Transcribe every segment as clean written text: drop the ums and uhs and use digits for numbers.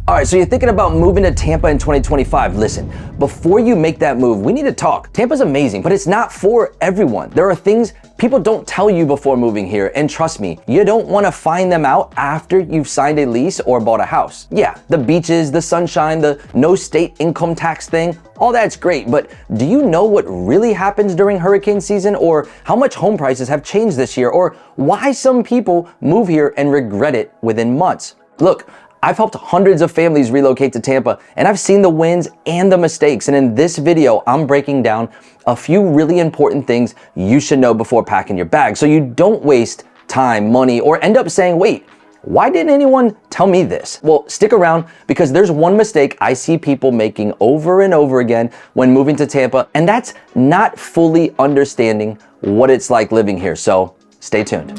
All right, so you're thinking about moving to Tampa in 2025. Listen, before you make that move, we need to talk. Tampa's amazing, but it's not for everyone. There are things people don't tell you before moving here, and trust me, you don't want to find them out after you've signed a lease or bought a house. Yeah, the beaches, the sunshine, the no state income tax thing, all that's great, but do you know what really happens during hurricane season, or how much home prices have changed this year, or why some people move here and regret it within months? Look, I've helped hundreds of families relocate to Tampa, and I've seen the wins and the mistakes. And in this video, I'm breaking down a few really important things you should know before packing your bag, so you don't waste time, money, or end up saying, wait, why didn't anyone tell me this? Well, stick around, because there's one mistake I see people making over and over again when moving to Tampa, and that's not fully understanding what it's like living here. So stay tuned.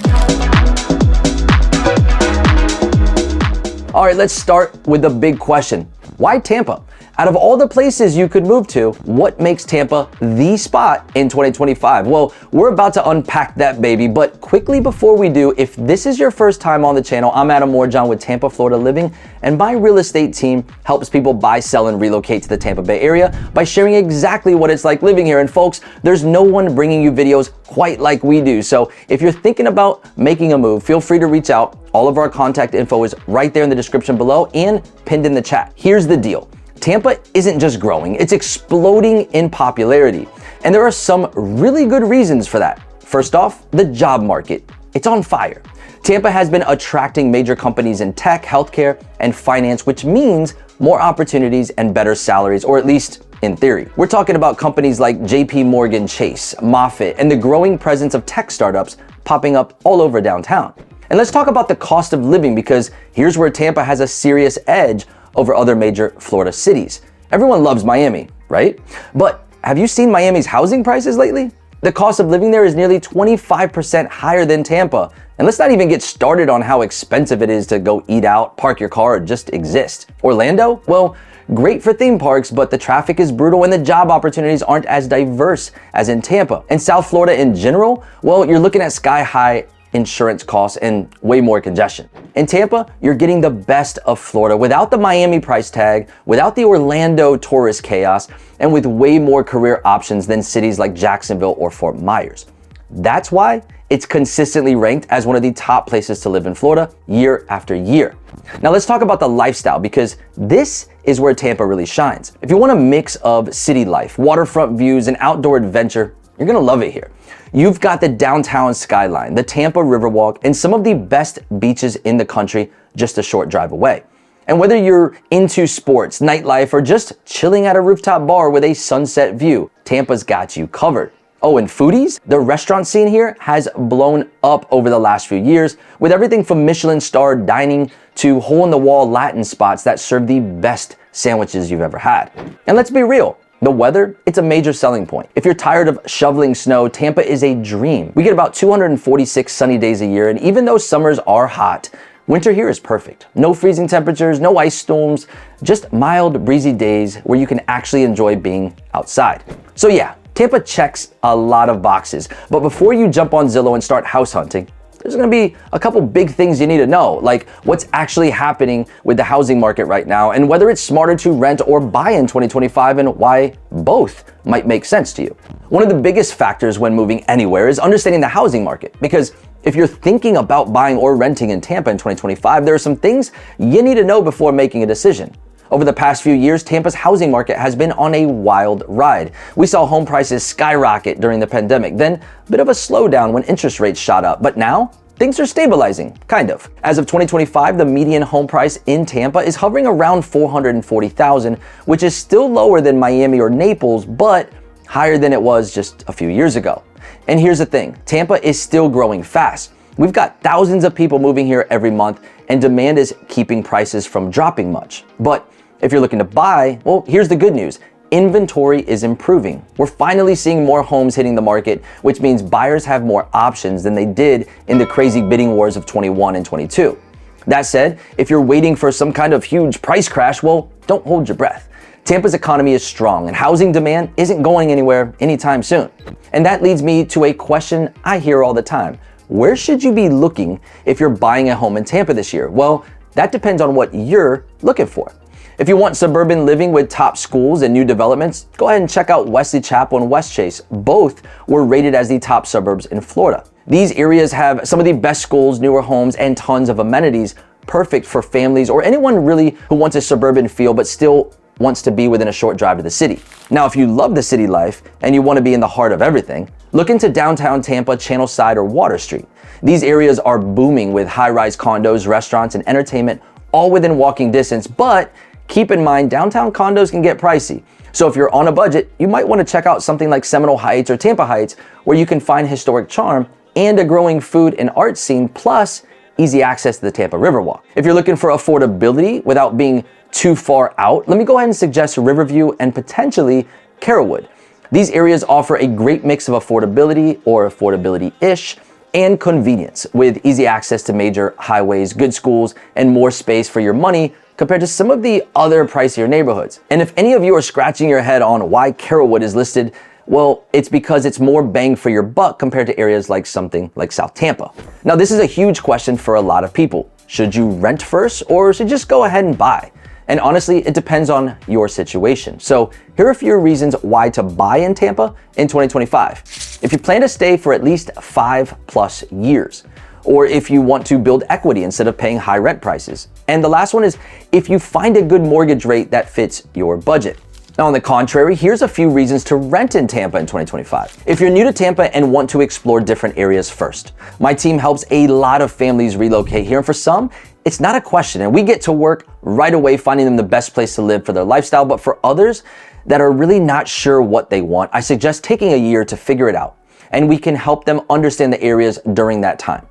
All right, let's start with the big question. Why Tampa? Out of all the places you could move to, what makes Tampa the spot in 2025? Well, we're about to unpack that baby, but quickly before we do, if this is your first time on the channel, I'm Adam Moorjohn with Tampa Florida Living, and my real estate team helps people buy, sell, and relocate to the Tampa Bay area by sharing exactly what it's like living here. And folks, there's no one bringing you videos quite like we do. So if you're thinking about making a move, feel free to reach out. All of our contact info is right there in the description below and pinned in the chat. Here's the deal. Tampa isn't just growing, it's exploding in popularity. And there are some really good reasons for that. First off, the job market. It's on fire. Tampa has been attracting major companies in tech, healthcare, and finance, which means more opportunities and better salaries, or at least in theory. We're talking about companies like JP Morgan Chase, Moffitt, and the growing presence of tech startups popping up all over downtown. And let's talk about the cost of living, because here's where Tampa has a serious edge over other major Florida cities. Everyone loves Miami, right? But have you seen Miami's housing prices lately? The cost of living there is nearly 25% higher than Tampa. And let's not even get started on how expensive it is to go eat out, park your car, or just exist. Orlando? Well, great for theme parks, but the traffic is brutal and the job opportunities aren't as diverse as in Tampa. And South Florida in general? Well, you're looking at sky-high insurance costs and way more congestion. In Tampa, you're getting the best of Florida without the Miami price tag, without the Orlando tourist chaos, and with way more career options than cities like Jacksonville or Fort Myers. That's why it's consistently ranked as one of the top places to live in Florida year after year. Now let's talk about the lifestyle, because this is where Tampa really shines. If you want a mix of city life, waterfront views, and outdoor adventure, you're gonna love it here. You've got the downtown skyline, the Tampa Riverwalk, and some of the best beaches in the country just a short drive away. And whether you're into sports, nightlife, or just chilling at a rooftop bar with a sunset view, Tampa's got you covered. Oh, and foodies? The restaurant scene here has blown up over the last few years, with everything from Michelin-starred dining to hole-in-the-wall Latin spots that serve the best sandwiches you've ever had. And let's be real, the weather, it's a major selling point. If you're tired of shoveling snow, Tampa is a dream. We get about 246 sunny days a year, and even though summers are hot, winter here is perfect. No freezing temperatures, no ice storms, just mild, breezy days where you can actually enjoy being outside. So yeah, Tampa checks a lot of boxes, but before you jump on Zillow and start house hunting, there's gonna be a couple big things you need to know, like what's actually happening with the housing market right now, and whether it's smarter to rent or buy in 2025, and why both might make sense to you. One of the biggest factors when moving anywhere is understanding the housing market, because if you're thinking about buying or renting in Tampa in 2025, there are some things you need to know before making a decision. Over the past few years, Tampa's housing market has been on a wild ride. We saw home prices skyrocket during the pandemic, then a bit of a slowdown when interest rates shot up, but now things are stabilizing, kind of. As of 2025, the median home price in Tampa is hovering around $440,000, which is still lower than Miami or Naples, but higher than it was just a few years ago. And here's the thing, Tampa is still growing fast. We've got thousands of people moving here every month, and demand is keeping prices from dropping much. But if you're looking to buy, well, here's the good news. Inventory is improving. We're finally seeing more homes hitting the market, which means buyers have more options than they did in the crazy bidding wars of 21 and 22. That said, if you're waiting for some kind of huge price crash, well, don't hold your breath. Tampa's economy is strong and housing demand isn't going anywhere anytime soon. And that leads me to a question I hear all the time. Where should you be looking if you're buying a home in Tampa this year? Well, That depends on what you're looking for. If you want suburban living with top schools and new developments, go ahead and check out Wesley Chapel and West Chase. Both were rated as the top suburbs in Florida. These areas have some of the best schools, newer homes, and tons of amenities, perfect for families or anyone really who wants a suburban feel but still wants to be within a short drive to the city. Now, if you love the city life and you want to be in the heart of everything, look into downtown Tampa, Channelside, or Water Street. These areas are booming with high-rise condos, restaurants, and entertainment all within walking distance, but keep in mind, downtown condos can get pricey. So if you're on a budget, you might want to check out something like Seminole Heights or Tampa Heights, where you can find historic charm and a growing food and art scene, plus easy access to the Tampa Riverwalk. If you're looking for affordability without being too far out, let me go ahead and suggest Riverview and potentially Carrollwood. These areas offer a great mix of affordability or affordability-ish and convenience, with easy access to major highways, good schools, and more space for your money compared to some of the other pricier neighborhoods. And if any of you are scratching your head on why Carrollwood is listed, well, it's because it's more bang for your buck compared to areas like something like South Tampa. Now, this is a huge question for a lot of people. Should you rent first or should you just go ahead and buy? And honestly, it depends on your situation. So here are a few reasons why to buy in Tampa in 2025. If you plan to stay for at least 5+ years, or if you want to build equity instead of paying high rent prices. And the last one is if you find a good mortgage rate that fits your budget. Now, on the contrary, here's a few reasons to rent in Tampa in 2025. If you're new to Tampa and want to explore different areas first, my team helps a lot of families relocate here. And for some, it's not a question, and we get to work right away finding them the best place to live for their lifestyle. But for others that are really not sure what they want, I suggest taking a year to figure it out, and we can help them understand the areas during that time.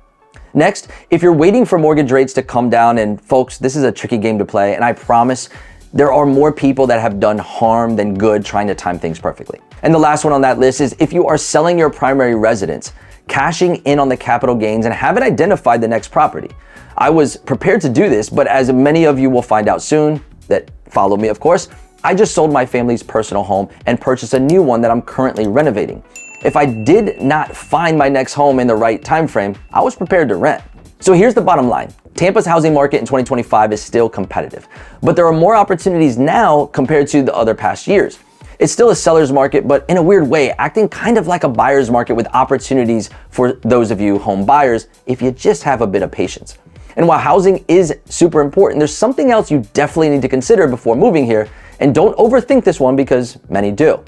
Next, if you're waiting for mortgage rates to come down, and folks, this is a tricky game to play, and I promise there are more people that have done harm than good trying to time things perfectly. And the last one on that list is if you are selling your primary residence, cashing in on the capital gains, and haven't identified the next property. I was prepared to do this, but as many of you will find out soon that follow me, of course, I just sold my family's personal home and purchased a new one that I'm currently renovating. If I did not find my next home in the right time frame, I was prepared to rent. So here's the bottom line. Tampa's housing market in 2025 is still competitive, but there are more opportunities now compared to the other past years. It's still a seller's market, but in a weird way, acting kind of like a buyer's market with opportunities for those of you home buyers if you just have a bit of patience. And while housing is super important, there's something else you definitely need to consider before moving here, and don't overthink this one because many do.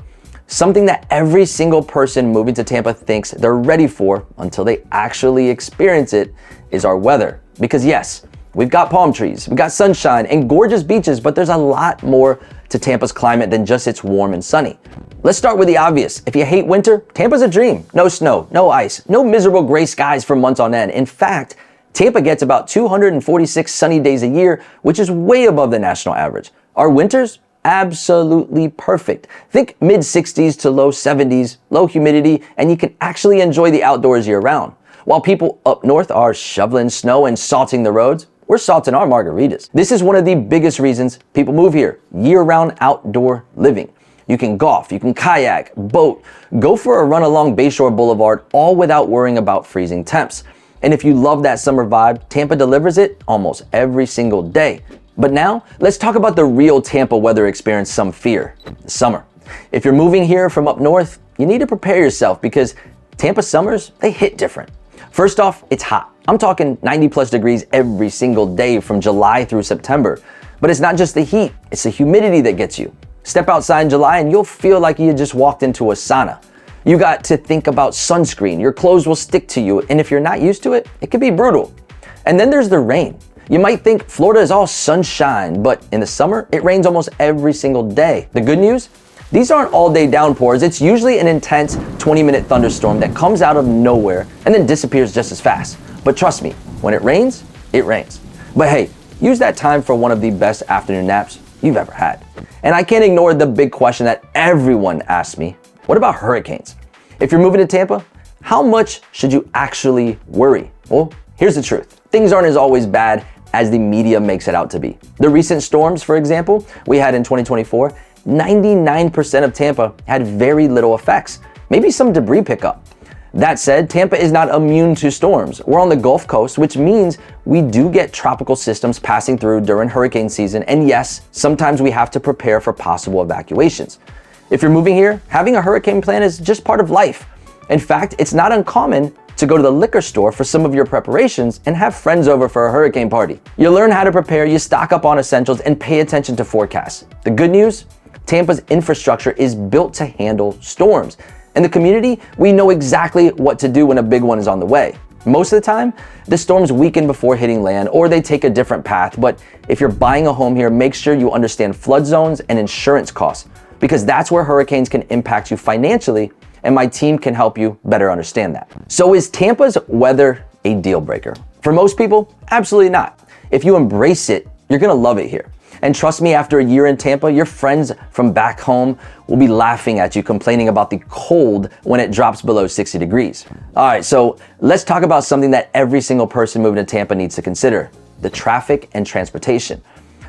Something that every single person moving to Tampa thinks they're ready for until they actually experience it is our weather. Because yes, we've got palm trees, we've got sunshine and gorgeous beaches, but there's a lot more to Tampa's climate than just it's warm and sunny. Let's start with the obvious. If you hate winter, Tampa's a dream. No snow, no ice, no miserable gray skies for months on end. In fact, Tampa gets about 246 sunny days a year, which is way above the national average. Our winters, absolutely perfect. Think mid 60s to low 70s, low humidity, and you can actually enjoy the outdoors year round. While people up north are shoveling snow and salting the roads, we're salting our margaritas. This is one of the biggest reasons people move here, year-round outdoor living. You can golf, you can kayak, boat, go for a run along Bayshore Boulevard, all without worrying about freezing temps. And if you love that summer vibe, Tampa delivers it almost every single day. But now, let's talk about the real Tampa weather experience some fear, the summer. If you're moving here from up north, you need to prepare yourself because Tampa summers, they hit different. First off, it's hot. I'm talking 90+ degrees every single day from July through September. But it's not just the heat, it's the humidity that gets you. Step outside in July and you'll feel like you just walked into a sauna. You got to think about sunscreen. Your clothes will stick to you, and if you're not used to it, it can be brutal. And then there's the rain. You might think Florida is all sunshine, but in the summer, it rains almost every single day. The good news? These aren't all-day downpours. It's usually an intense 20-minute thunderstorm that comes out of nowhere and then disappears just as fast. But trust me, when it rains, it rains. But hey, use that time for one of the best afternoon naps you've ever had. And I can't ignore the big question that everyone asks me. What about hurricanes? If you're moving to Tampa, how much should you actually worry? Well, here's the truth. Things aren't as always bad as the media makes it out to be. The recent storms, for example, we had in 2024, 99% of Tampa had very little effects, maybe some debris pickup. That said, Tampa is not immune to storms. We're on the Gulf Coast, which means we do get tropical systems passing through during hurricane season, and yes, sometimes we have to prepare for possible evacuations. If you're moving here, having a hurricane plan is just part of life. In fact, it's not uncommon to go to the liquor store for some of your preparations and have friends over for a hurricane party. You learn how to prepare, you stock up on essentials, and pay attention to forecasts. The good news? Tampa's infrastructure is built to handle storms. In the community, we know exactly what to do when a big one is on the way. Most of the time, the storms weaken before hitting land or they take a different path, but if you're buying a home here, make sure you understand flood zones and insurance costs, because that's where hurricanes can impact you financially, and my team can help you better understand that. So is Tampa's weather a deal breaker? For most people, absolutely not. If you embrace it, you're gonna love it here. And trust me, after a year in Tampa, your friends from back home will be laughing at you, complaining about the cold when it drops below 60 degrees. All right, so let's talk about something that every single person moving to Tampa needs to consider: the traffic and transportation.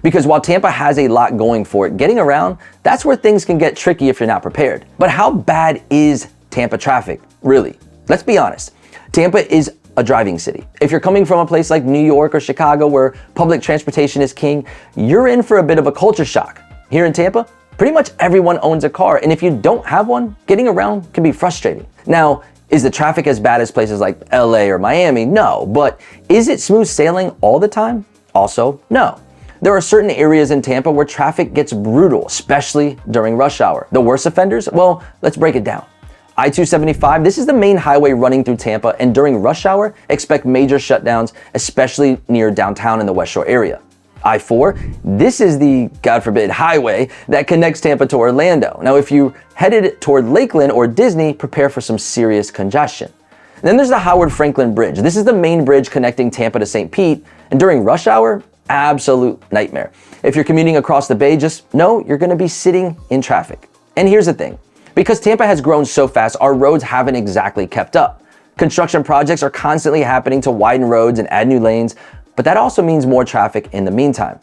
Because while Tampa has a lot going for it, getting around, that's where things can get tricky if you're not prepared. But how bad is Tampa traffic, really? Let's be honest. Tampa is a driving city. If you're coming from a place like New York or Chicago where public transportation is king, you're in for a bit of a culture shock. Here in Tampa, pretty much everyone owns a car, and if you don't have one, getting around can be frustrating. Now, is the traffic as bad as places like LA or Miami? No, but is it smooth sailing all the time? Also, no. There are certain areas in Tampa where traffic gets brutal, especially during rush hour. The worst offenders? Well, let's break it down. I-275, this is the main highway running through Tampa, and during rush hour, expect major shutdowns, especially near downtown in the West Shore area. I-4, this is the, God forbid, highway that connects Tampa to Orlando. Now, if you headed toward Lakeland or Disney, prepare for some serious congestion. And then there's the Howard Franklin Bridge. This is the main bridge connecting Tampa to St. Pete, and during rush hour, absolute nightmare. If you're commuting across the bay, just know you're gonna be sitting in traffic. And here's the thing. Because Tampa has grown so fast, our roads haven't exactly kept up. Construction projects are constantly happening to widen roads and add new lanes, but that also means more traffic in the meantime.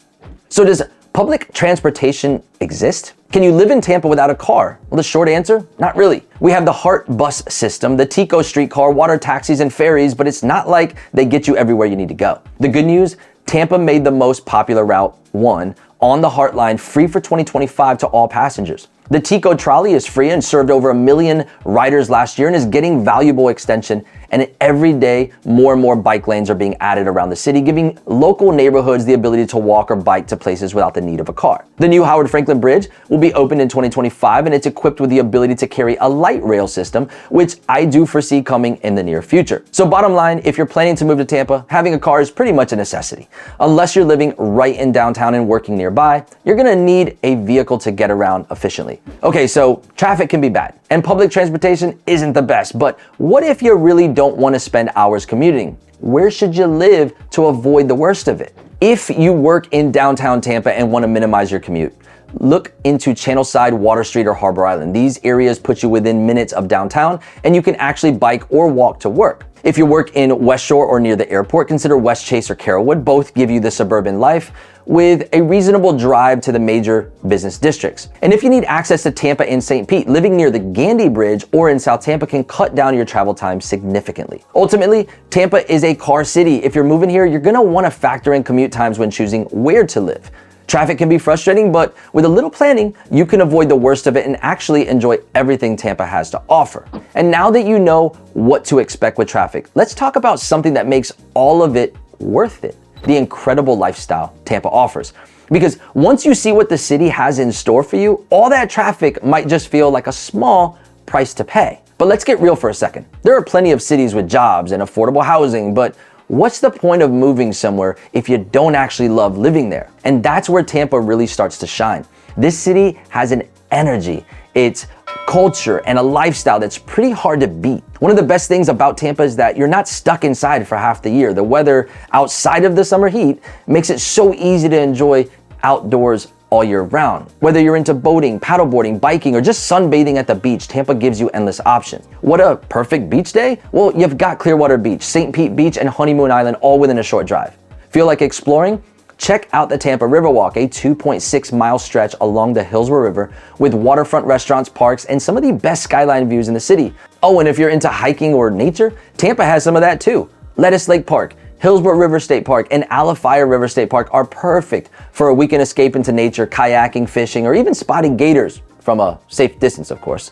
So does public transportation exist? Can you live in Tampa without a car? Well, the short answer, not really. We have the HART bus system, the Tico streetcar, water taxis, and ferries, but it's not like they get you everywhere you need to go. The good news, Tampa made the most popular Route 1 on the HART line free for 2025 to all passengers. The Tico trolley is free and served over 1 million riders last year and is getting valuable extension. And every day, more and more bike lanes are being added around the city, giving local neighborhoods the ability to walk or bike to places without the need of a car. The new Howard Franklin Bridge will be opened in 2025, and it's equipped with the ability to carry a light rail system, which I do foresee coming in the near future. So bottom line, if you're planning to move to Tampa, having a car is pretty much a necessity. Unless you're living right in downtown and working nearby, you're gonna need a vehicle to get around efficiently. Okay, so traffic can be bad, and public transportation isn't the best, but what if you really don't want to spend hours commuting? Where should you live to avoid the worst of it? If you work in downtown Tampa and want to minimize your commute, look into Channelside, Water Street, or Harbor Island. These areas put you within minutes of downtown, and you can actually bike or walk to work. If you work in West Shore or near the airport, consider West Chase or Carrollwood. Both give you the suburban life with a reasonable drive to the major business districts. And if you need access to Tampa and St. Pete, living near the Gandy Bridge or in South Tampa can cut down your travel time significantly. Ultimately, Tampa is a car city. If you're moving here, you're gonna wanna factor in commute times when choosing where to live. Traffic can be frustrating, but with a little planning, you can avoid the worst of it and actually enjoy everything Tampa has to offer. And now that you know what to expect with traffic, let's talk about something that makes all of it worth it: the incredible lifestyle Tampa offers. Because once you see what the city has in store for you, all that traffic might just feel like a small price to pay. But let's get real for a second. There are plenty of cities with jobs and affordable housing, but what's the point of moving somewhere if you don't actually love living there? And that's where Tampa really starts to shine. This city has an energy, its culture, and a lifestyle that's pretty hard to beat. One of the best things about Tampa is that you're not stuck inside for half the year. The weather outside of the summer heat makes it so easy to enjoy outdoors all year round. Whether you're into boating, paddleboarding, biking, or just sunbathing at the beach, Tampa gives you endless options. What a perfect beach day? Well, you've got Clearwater Beach, St. Pete Beach, and Honeymoon Island all within a short drive. Feel like exploring? check out the Tampa Riverwalk, a 2.6-mile stretch along the Hillsborough River with waterfront restaurants, parks, and some of the best skyline views in the city. Oh, and if you're into hiking or nature, Tampa has some of that too. Lettuce Lake Park, Hillsborough River State Park, and Alafaya River State Park are perfect for a weekend escape into nature, kayaking, fishing, or even spotting gators from a safe distance, of course.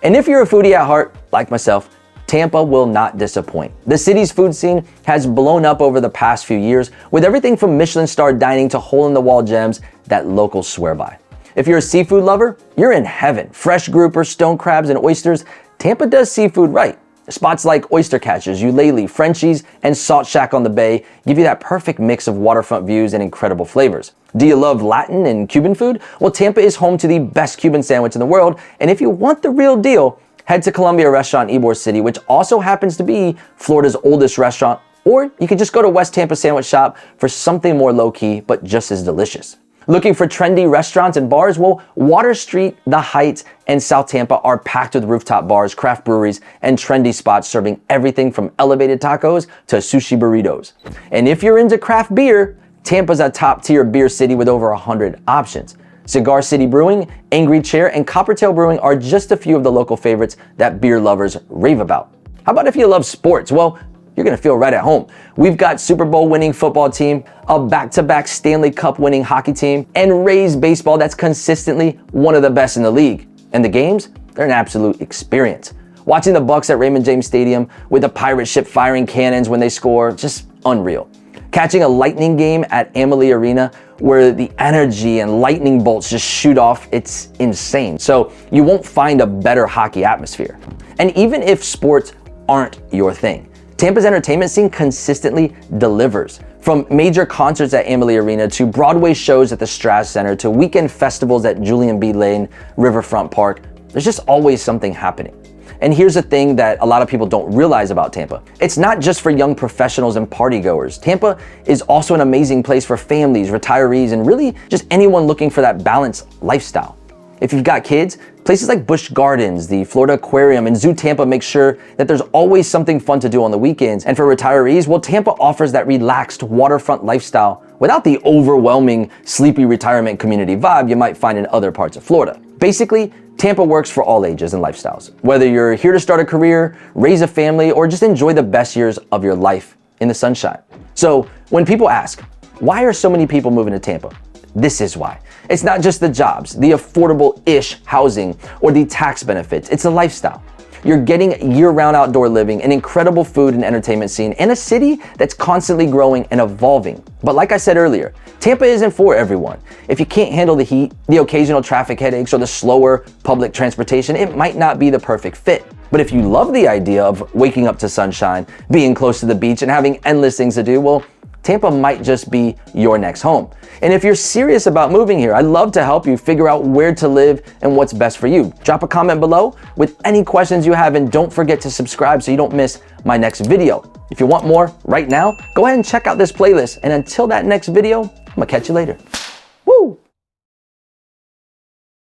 And if you're a foodie at heart, like myself, Tampa will not disappoint. The city's food scene has blown up over the past few years with everything from Michelin-starred dining to hole-in-the-wall gems that locals swear by. If you're a seafood lover, you're in heaven. Fresh grouper, stone crabs, and oysters, Tampa does seafood right. Spots like Oyster Catchers, Eulalie, Frenchie's, and Salt Shack on the Bay give you that perfect mix of waterfront views and incredible flavors. Do you love Latin and Cuban food? Well, Tampa is home to the best Cuban sandwich in the world, and if you want the real deal, head to Columbia Restaurant in Ybor City, which also happens to be Florida's oldest restaurant, or you can just go to West Tampa Sandwich Shop for something more low-key, but just as delicious. Looking for trendy restaurants and bars? Well, Water Street, The Heights, and South Tampa are packed with rooftop bars, craft breweries, and trendy spots serving everything from elevated tacos to sushi burritos. And if you're into craft beer, Tampa's a top-tier beer city with over 100 options. Cigar City Brewing, Angry Chair, and Coppertail Brewing are just a few of the local favorites that beer lovers rave about. How about if you love sports? Well, you're gonna feel right at home. We've got Super Bowl winning football team, a back-to-back Stanley Cup winning hockey team, and Rays baseball that's consistently one of the best in the league. And the games, they're an absolute experience. Watching the Bucks at Raymond James Stadium with the pirate ship firing cannons when they score, just unreal. Catching a Lightning game at Amalie Arena where the energy and lightning bolts just shoot off, it's insane. So you won't find a better hockey atmosphere. And even if sports aren't your thing, Tampa's entertainment scene consistently delivers. From major concerts at Amalie Arena to Broadway shows at the Strass Center to weekend festivals at Julian B. Lane Riverfront Park, there's just always something happening. And here's the thing that a lot of people don't realize about Tampa. It's not just for young professionals and partygoers. Tampa is also an amazing place for families, retirees, and really just anyone looking for that balanced lifestyle. If you've got kids, places like Busch Gardens, the Florida Aquarium, and Zoo Tampa make sure that there's always something fun to do on the weekends. And for retirees, well, Tampa offers that relaxed waterfront lifestyle without the overwhelming sleepy retirement community vibe you might find in other parts of Florida. Basically, Tampa works for all ages and lifestyles. Whether you're here to start a career, raise a family, or just enjoy the best years of your life in the sunshine. So when people ask, why are so many people moving to Tampa? This is why. It's not just the jobs, the affordable-ish housing, or the tax benefits. It's a lifestyle. You're getting year-round outdoor living, an incredible food and entertainment scene, and a city that's constantly growing and evolving. But like I said earlier, Tampa isn't for everyone. If you can't handle the heat, the occasional traffic headaches, or the slower public transportation, it might not be the perfect fit. But if you love the idea of waking up to sunshine, being close to the beach, and having endless things to do, well, Tampa might just be your next home. And if you're serious about moving here, I'd love to help you figure out where to live and what's best for you. Drop a comment below with any questions you have, and don't forget to subscribe so you don't miss my next video. If you want more right now, go ahead and check out this playlist. And until that next video, I'm gonna catch you later.